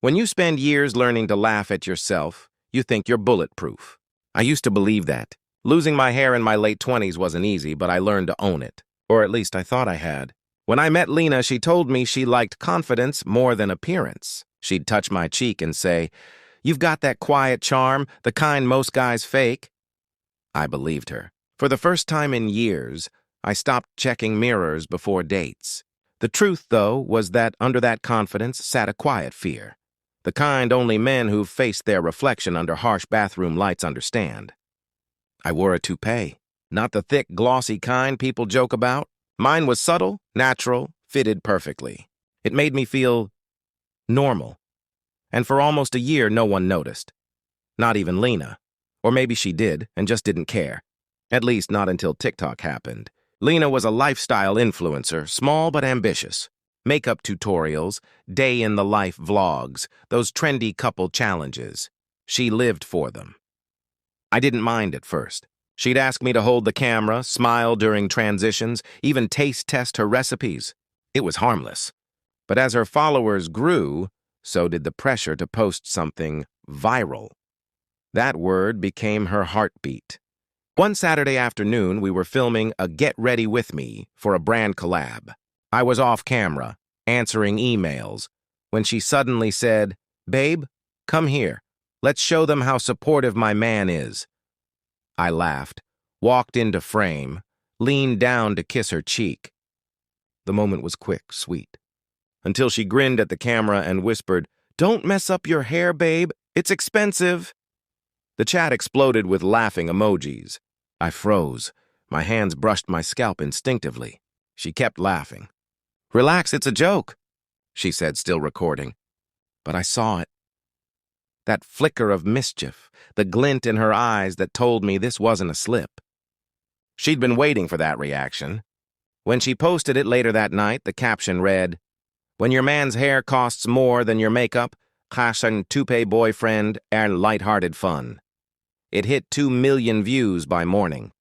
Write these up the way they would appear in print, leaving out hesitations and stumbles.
When you spend years learning to laugh at yourself, you think you're bulletproof. I used to believe that. Losing my hair in my late 20s wasn't easy, but I learned to own it. Or at least I thought I had. When I met Lena, she told me she liked confidence more than appearance. She'd touch my cheek and say, "You've got that quiet charm, the kind most guys fake." I believed her. For the first time in years, I stopped checking mirrors before dates. The truth, though, was that under that confidence sat a quiet fear. The kind only men who've faced their reflection under harsh bathroom lights understand. I wore a toupee, not the thick, glossy kind people joke about. Mine was subtle, natural, fitted perfectly. It made me feel normal. And for almost a year, no one noticed. Not even Lena. Or maybe she did and just didn't care. At least not until TikTok happened. Lena was a lifestyle influencer, small but ambitious. Makeup tutorials, day-in-the-life vlogs, those trendy couple challenges. She lived for them. I didn't mind at first. She'd ask me to hold the camera, smile during transitions, even taste test her recipes. It was harmless. But as her followers grew, so did the pressure to post something viral. That word became her heartbeat. One Saturday afternoon, we were filming a Get Ready With Me for a brand collab. I was off camera, answering emails, when she suddenly said, "Babe, come here. Let's show them how supportive my man is." I laughed, walked into frame, leaned down to kiss her cheek. The moment was quick, sweet, until she grinned at the camera and whispered, "Don't mess up your hair, babe. It's expensive." The chat exploded with laughing emojis. I froze. My hands brushed my scalp instinctively. She kept laughing. "Relax, it's a joke," she said, still recording. But I saw it. That flicker of mischief, the glint in her eyes that told me this wasn't a slip. She'd been waiting for that reaction. When she posted it later that night, the caption read, "When your man's hair costs more than your makeup, # Toupee boyfriend and lighthearted fun." It hit 2 million views by morning.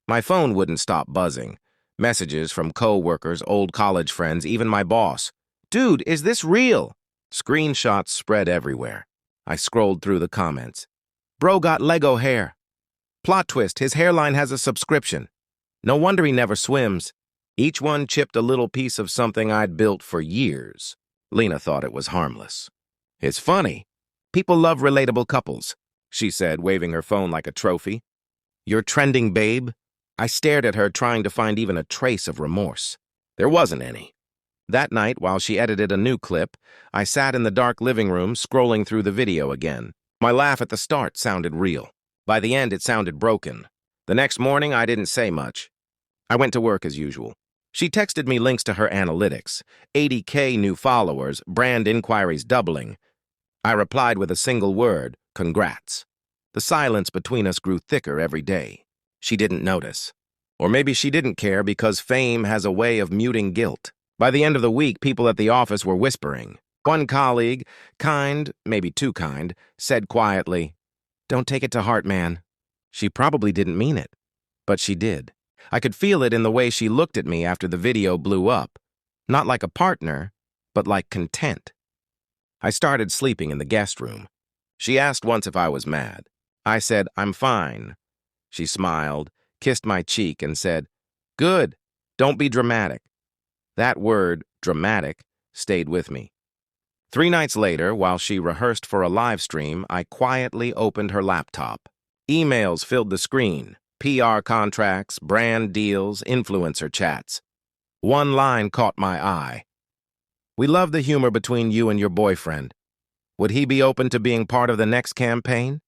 My phone wouldn't stop buzzing. Messages from co-workers, old college friends, even my boss. "Dude, is this real?" Screenshots spread everywhere. I scrolled through the comments. "Bro got Lego hair." "Plot twist, his hairline has a subscription." "No wonder he never swims." Each one chipped a little piece of something I'd built for years. Lena thought it was harmless. "It's funny. People love relatable couples," she said, waving her phone like a trophy. "You're trending, babe." I stared at her, trying to find even a trace of remorse. There wasn't any. That night, while she edited a new clip, I sat in the dark living room, scrolling through the video again. My laugh at the start sounded real. By the end, it sounded broken. The next morning, I didn't say much. I went to work as usual. She texted me links to her analytics. 80K new followers, brand inquiries doubling. I replied with a single word, "Congrats." The silence between us grew thicker every day. She didn't notice. Or maybe she didn't care because fame has a way of muting guilt. By the end of the week, people at the office were whispering. One colleague, kind, maybe too kind, said quietly, "Don't take it to heart, man." She probably didn't mean it, but she did. I could feel it in the way she looked at me after the video blew up. Not like a partner, but like content. I started sleeping in the guest room. She asked once if I was mad. I said, "I'm fine." She smiled, kissed my cheek, and said, "Good, don't be dramatic." That word, dramatic, stayed with me. 3 nights later, while she rehearsed for a live stream, I quietly opened her laptop. Emails filled the screen, PR contracts, brand deals, influencer chats. One line caught my eye. "We love the humor between you and your boyfriend. Would he be open to being part of the next campaign?"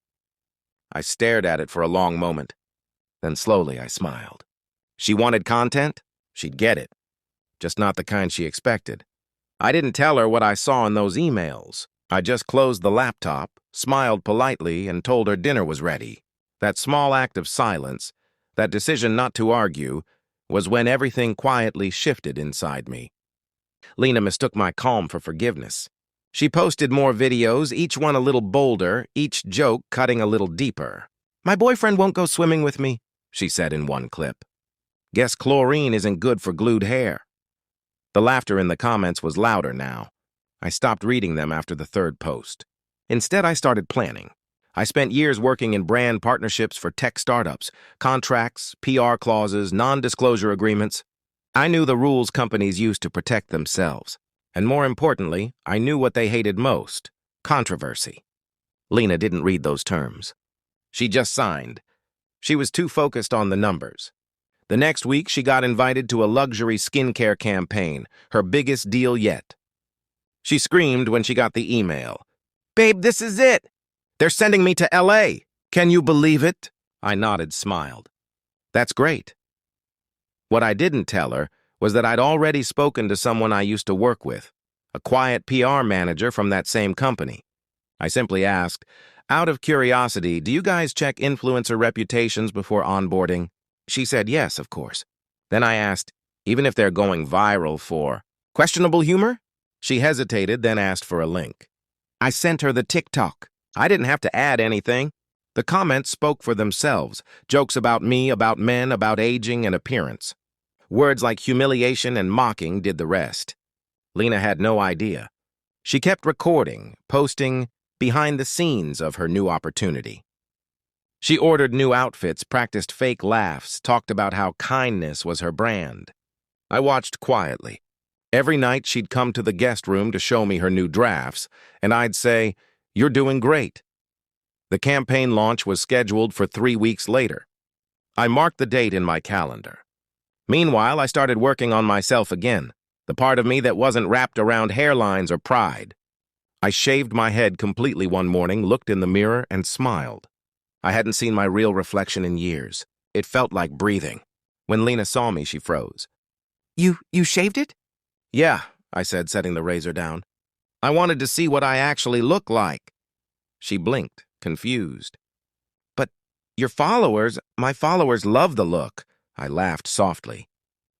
I stared at it for a long moment. Then slowly I smiled. She wanted content? She'd get it. Just not the kind she expected. I didn't tell her what I saw in those emails. I just closed the laptop, smiled politely, and told her dinner was ready. That small act of silence, that decision not to argue, was when everything quietly shifted inside me. Lena mistook my calm for forgiveness. She posted more videos, each one a little bolder, each joke cutting a little deeper. "My boyfriend won't go swimming with me," she said in one clip. "Guess chlorine isn't good for glued hair." The laughter in the comments was louder now. I stopped reading them after the third post. Instead, I started planning. I spent years working in brand partnerships for tech startups, contracts, PR clauses, non-disclosure agreements. I knew the rules companies used to protect themselves. And more importantly, I knew what they hated most: controversy. Lena didn't read those terms. She just signed. She was too focused on the numbers. The next week, she got invited to a luxury skincare campaign, her biggest deal yet. She screamed when she got the email. "Babe, this is it! They're sending me to LA! Can you believe it?" I nodded, smiled. That's great. What I didn't tell her was that I'd already spoken to someone I used to work with, a quiet PR manager from that same company. I simply asked, "Out of curiosity, do you guys check influencer reputations before onboarding?" She said yes, of course. Then I asked, "Even if they're going viral for questionable humor?" She hesitated, then asked for a link. I sent her the TikTok. I didn't have to add anything. The comments spoke for themselves. Jokes about me, about men, about aging and appearance. Words like humiliation and mocking did the rest. Lena had no idea. She kept recording, posting behind the scenes of her new opportunity. She ordered new outfits, practiced fake laughs, talked about how kindness was her brand. I watched quietly. Every night she'd come to the guest room to show me her new drafts, and I'd say, "You're doing great." The campaign launch was scheduled for 3 weeks later. I marked the date in my calendar. Meanwhile, I started working on myself again, the part of me that wasn't wrapped around hairlines or pride. I shaved my head completely one morning, looked in the mirror, and smiled. I hadn't seen my real reflection in years. It felt like breathing. When Lena saw me, she froze. You shaved it?" "Yeah," I said, setting the razor down. "I wanted to see what I actually look like." She blinked, confused. "But my followers love the look." I laughed softly.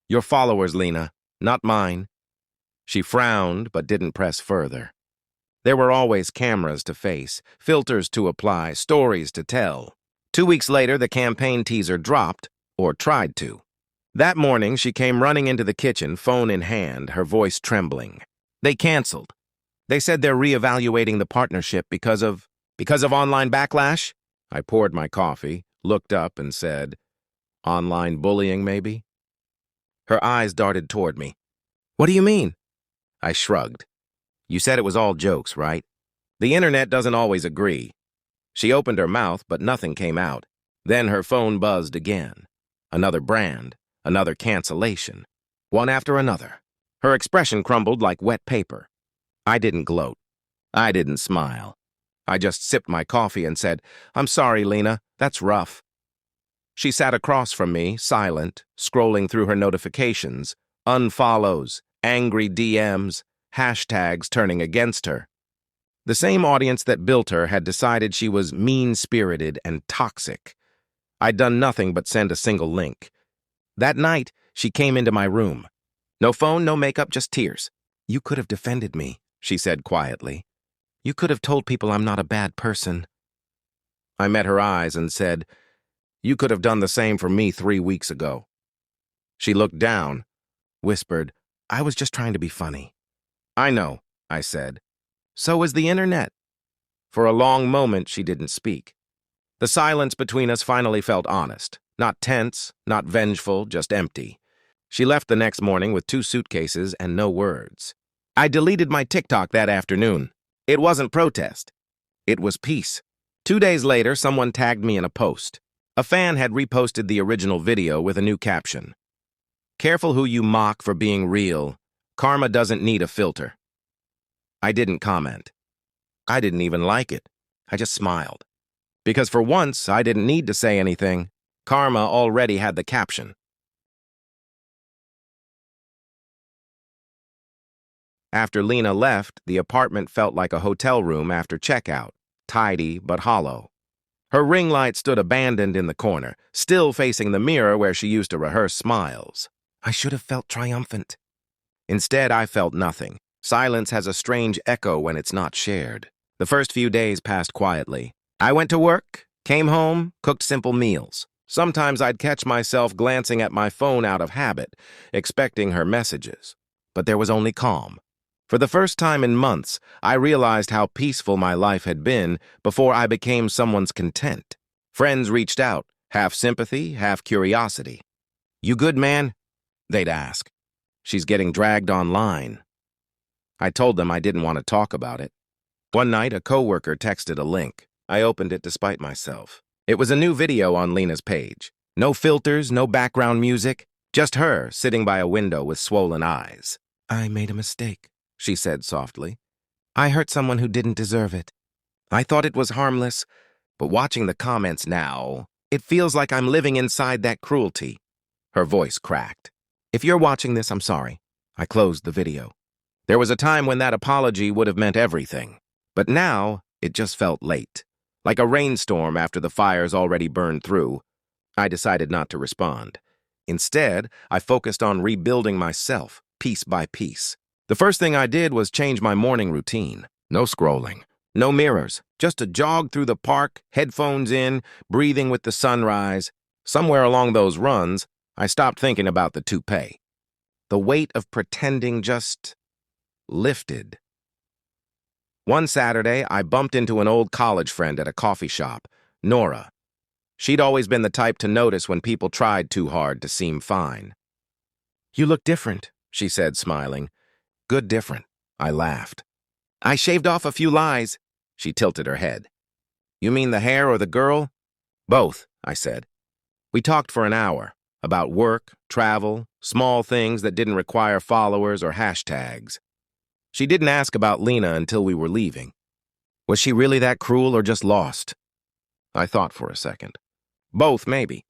"Your followers, Lena, not mine." She frowned, but didn't press further. There were always cameras to face, filters to apply, stories to tell. 2 weeks later, the campaign teaser dropped, or tried to. That morning, she came running into the kitchen, phone in hand, her voice trembling. "They canceled. They said they're reevaluating the partnership because of online backlash?" I poured my coffee, looked up, and said, "Online bullying, maybe?" Her eyes darted toward me. "What do you mean?" I shrugged. "You said it was all jokes, right? The internet doesn't always agree." She opened her mouth, but nothing came out. Then her phone buzzed again. Another brand, another cancellation, one after another. Her expression crumbled like wet paper. I didn't gloat. I didn't smile. I just sipped my coffee and said, "I'm sorry, Lena, that's rough." She sat across from me, silent, scrolling through her notifications, unfollows, angry DMs, hashtags turning against her. The same audience that built her had decided she was mean-spirited and toxic. I'd done nothing but send a single link. That night, she came into my room. No phone, no makeup, just tears. "You could have defended me," she said quietly. "You could have told people I'm not a bad person." I met her eyes and said, "You could have done the same for me 3 weeks ago." She looked down, whispered, "I was just trying to be funny." "I know," I said. "So is the internet." For a long moment, she didn't speak. The silence between us finally felt honest, not tense, not vengeful, just empty. She left the next morning with 2 suitcases and no words. I deleted my TikTok that afternoon. It wasn't protest. It was peace. 2 days later, someone tagged me in a post. A fan had reposted the original video with a new caption. "Careful who you mock for being real. Karma doesn't need a filter." I didn't comment. I didn't even like it. I just smiled. Because for once, I didn't need to say anything. Karma already had the caption. After Lena left, the apartment felt like a hotel room after checkout, tidy but hollow. Her ring light stood abandoned in the corner, still facing the mirror where she used to rehearse smiles. I should have felt triumphant. Instead, I felt nothing. Silence has a strange echo when it's not shared. The first few days passed quietly. I went to work, came home, cooked simple meals. Sometimes I'd catch myself glancing at my phone out of habit, expecting her messages. But there was only calm. For the first time in months, I realized how peaceful my life had been before I became someone's content. Friends reached out, half sympathy, half curiosity. "You good, man?" they'd ask. "She's getting dragged online." I told them I didn't want to talk about it. One night, a coworker texted a link. I opened it despite myself. It was a new video on Lena's page. No filters, no background music, just her sitting by a window with swollen eyes. "I made a mistake," she said softly. "I hurt someone who didn't deserve it." I thought it was harmless, but watching the comments now, it feels like I'm living inside that cruelty. Her voice cracked. "If you're watching this, I'm sorry." I closed the video. There was a time when that apology would have meant everything, but now it just felt late. Like a rainstorm after the fire's already burned through. I decided not to respond. Instead, I focused on rebuilding myself, piece by piece. The first thing I did was change my morning routine. No scrolling, no mirrors, just a jog through the park, headphones in, breathing with the sunrise. Somewhere along those runs, I stopped thinking about the toupee. The weight of pretending just lifted. One Saturday, I bumped into an old college friend at a coffee shop, Nora. She'd always been the type to notice when people tried too hard to seem fine. "You look different," she said, smiling. "Good different," I laughed. "I shaved off a few lies." She tilted her head. "You mean the hair or the girl?" "Both," I said. We talked for an hour, about work, travel, small things that didn't require followers or hashtags. She didn't ask about Lena until we were leaving. Was she really that cruel or just lost? I thought for a second. Both, maybe.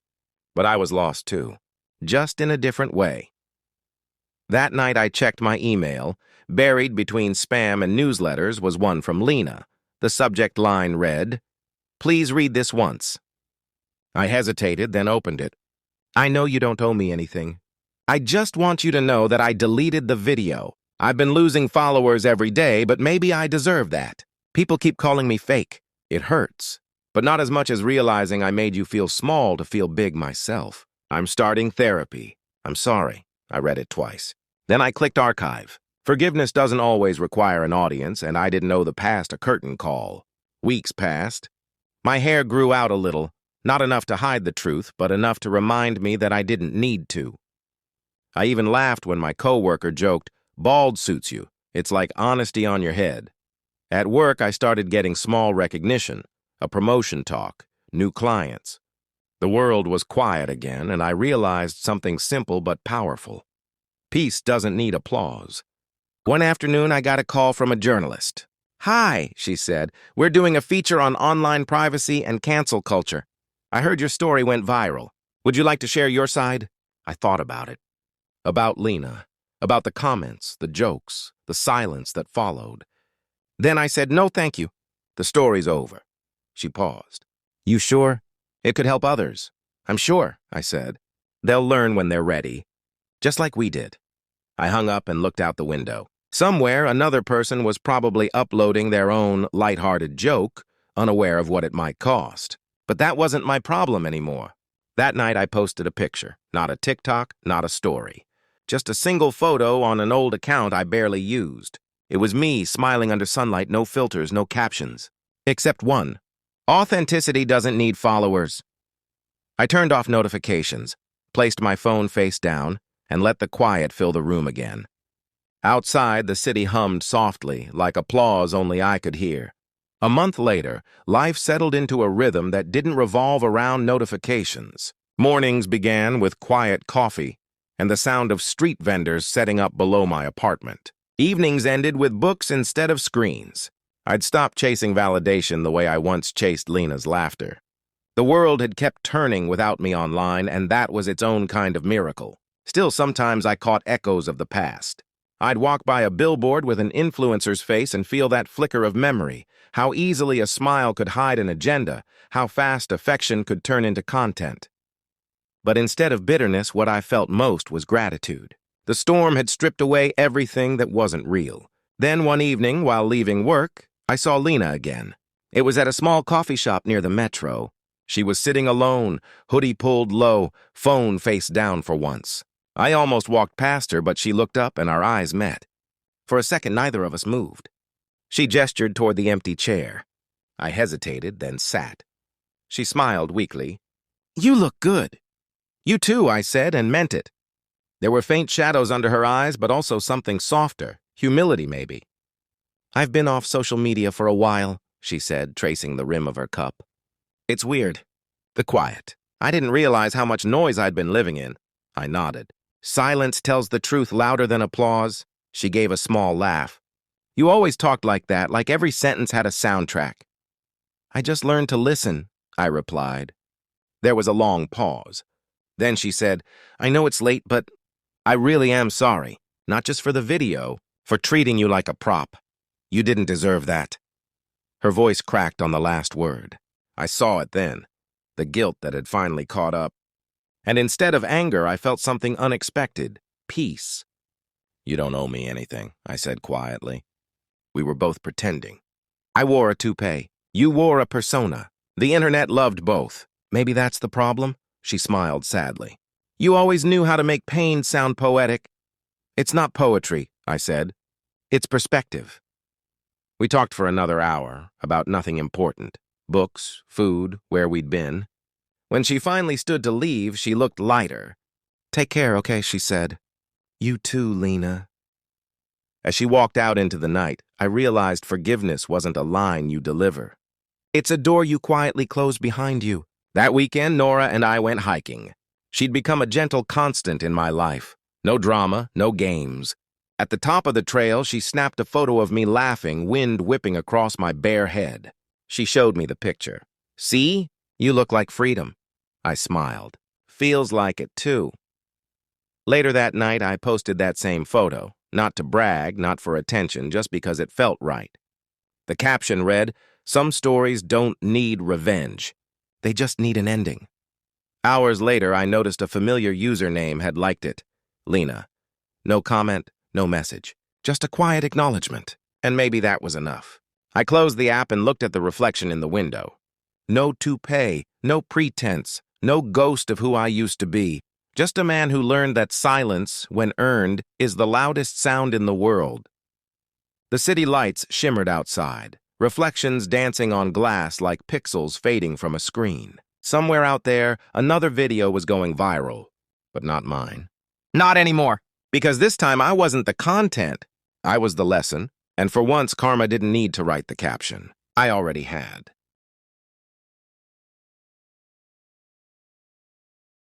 But I was lost too, just in a different way. That night I checked my email. Buried between spam and newsletters was one from Lena. The subject line read, "Please read this once." I hesitated, then opened it. "I know you don't owe me anything. I just want you to know that I deleted the video. I've been losing followers every day, but maybe I deserve that. People keep calling me fake. It hurts. But not as much as realizing I made you feel small to feel big myself. I'm starting therapy. I'm sorry." I read it twice. Then I clicked archive. Forgiveness doesn't always require an audience, and I didn't know the past a curtain call. Weeks passed. My hair grew out a little, not enough to hide the truth, but enough to remind me that I didn't need to. I even laughed when my coworker joked, "Bald suits you. It's like honesty on your head." At work, I started getting small recognition, a promotion talk, new clients. The world was quiet again, and I realized something simple but powerful. Peace doesn't need applause. One afternoon, I got a call from a journalist. "Hi," she said. "We're doing a feature on online privacy and cancel culture. I heard your story went viral. Would you like to share your side?" I thought about it. About Lena. About the comments, the jokes, the silence that followed. Then I said, "No, thank you. The story's over." She paused. "You sure? It could help others." "I'm sure," I said. "They'll learn when they're ready. Just like we did." I hung up and looked out the window. Somewhere, another person was probably uploading their own lighthearted joke, unaware of what it might cost. But that wasn't my problem anymore. That night, I posted a picture. Not a TikTok, not a story. Just a single photo on an old account I barely used. It was me smiling under sunlight, no filters, no captions. Except one. Authenticity doesn't need followers. I turned off notifications, placed my phone face down, and let the quiet fill the room again. Outside, the city hummed softly, like applause only I could hear. A month later, life settled into a rhythm that didn't revolve around notifications. Mornings began with quiet coffee and the sound of street vendors setting up below my apartment. Evenings ended with books instead of screens. I'd stopped chasing validation the way I once chased Lena's laughter. The world had kept turning without me online, and that was its own kind of miracle. Still, sometimes I caught echoes of the past. I'd walk by a billboard with an influencer's face and feel that flicker of memory, how easily a smile could hide an agenda, how fast affection could turn into content. But instead of bitterness, what I felt most was gratitude. The storm had stripped away everything that wasn't real. Then one evening, while leaving work, I saw Lena again. It was at a small coffee shop near the metro. She was sitting alone, hoodie pulled low, phone face down for once. I almost walked past her, but she looked up and our eyes met. For a second, neither of us moved. She gestured toward the empty chair. I hesitated, then sat. She smiled weakly. "You look good." "You too," I said, and meant it. There were faint shadows under her eyes, but also something softer, humility maybe. "I've been off social media for a while," she said, tracing the rim of her cup. "It's weird. The quiet. I didn't realize how much noise I'd been living in." I nodded. "Silence tells the truth louder than applause." She gave a small laugh. "You always talked like that, like every sentence had a soundtrack." "I just learned to listen," I replied. There was a long pause. Then she said, "I know it's late, but I really am sorry. Not just for the video, for treating you like a prop. You didn't deserve that." Her voice cracked on the last word. I saw it then, the guilt that had finally caught up. And instead of anger, I felt something unexpected, peace. "You don't owe me anything," I said quietly. We were both pretending. I wore a toupee. You wore a persona. The internet loved both. Maybe that's the problem? She smiled sadly. "You always knew how to make pain sound poetic." "It's not poetry," I said. "It's perspective." We talked for another hour, about nothing important. Books, food, where we'd been. When she finally stood to leave, she looked lighter. "Take care, okay," she said. "You too, Lena." As she walked out into the night, I realized forgiveness wasn't a line you deliver. It's a door you quietly close behind you. That weekend, Nora and I went hiking. She'd become a gentle constant in my life. No drama, no games. At the top of the trail, she snapped a photo of me laughing, wind whipping across my bare head. She showed me the picture. "See? You look like freedom." I smiled. "Feels like it, too." Later that night, I posted that same photo. Not to brag, not for attention, just because it felt right. The caption read, "Some stories don't need revenge. They just need an ending." Hours later, I noticed a familiar username had liked it. Lena. No comment, no message. Just a quiet acknowledgement. And maybe that was enough. I closed the app and looked at the reflection in the window. No toupee, no pretense, no ghost of who I used to be. Just a man who learned that silence, when earned, is the loudest sound in the world. The city lights shimmered outside, reflections dancing on glass like pixels fading from a screen. Somewhere out there, another video was going viral, but not mine. Not anymore. Because this time I wasn't the content. I was the lesson, and for once Karma didn't need to write the caption. I already had.